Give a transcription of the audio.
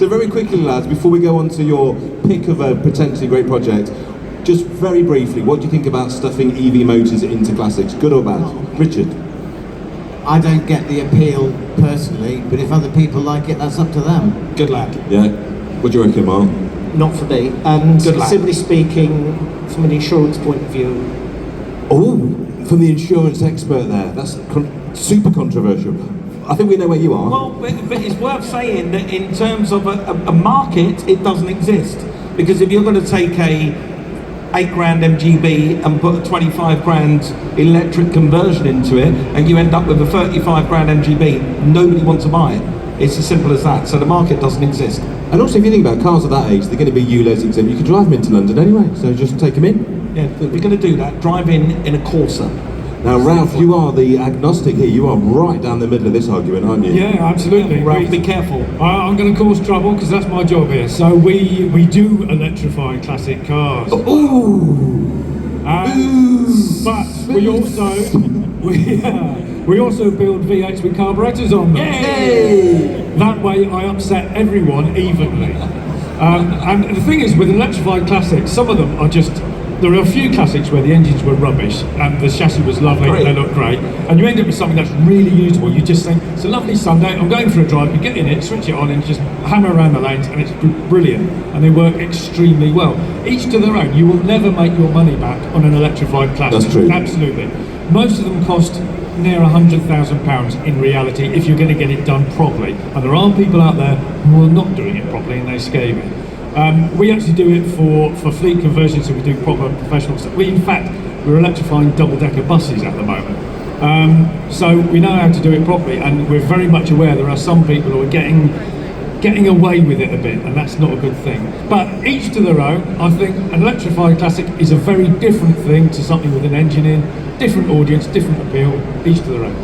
So very quickly, lads, before we go on to your pick of a potentially great project, just very briefly, what do you think about stuffing EV motors into classics, good or bad? Richard? I don't get the appeal personally, but if other people like it, that's up to them. Good lad. Yeah. What do you reckon, Mark? Not for me. And Good lad. simply speaking, from an insurance point of view, Oh, from the insurance expert there. That's super controversial. I think we know where you are. Well, but it's worth saying that in terms of a market, it doesn't exist. Because if you're going to take a 8 grand MGB and put a 25 grand electric conversion into it, and you end up with a 35 grand MGB, nobody wants to buy it. It's as simple as that. So the market doesn't exist. And also, if you think about cars of that age, they're going to be ULEZ exempt. You can drive them into London anyway, so just take them in. Yeah, if we're going to do that, drive in a Corsa. Now, Ralph, you are the agnostic here. You are right down the middle of this argument, aren't you? Yeah, absolutely. Ralph, be careful. I'm going to cause trouble because that's my job here. So we do electrify classic cars. Ooh! But we also build V8s with carburetors on them. Yay! That way I upset everyone evenly. And the thing is, with electrified classics, some of them are just, there are a few classics where the engines were rubbish and the chassis was lovely, they look great, and you end up with something that's really usable. You just think, it's a lovely Sunday, I'm going for a drive, you get in it, switch it on and just hammer around the lanes, and it's brilliant, and they work extremely well. Each to their own. You will never make your money back on an electrified classic. That's true. Absolutely. Most of them cost near £100,000 in reality if you're going to get it done properly, and there are people out there who are not doing it properly and they scam it. We actually do it for fleet conversions, so we do proper professional stuff. In fact, we're electrifying double-decker buses at the moment. So we know how to do it properly, and we're very much aware there are some people who are getting away with it a bit, and that's not a good thing. But each to their own. I think an electrified classic is a very different thing to something with an engine in, different audience, different appeal, each to their own.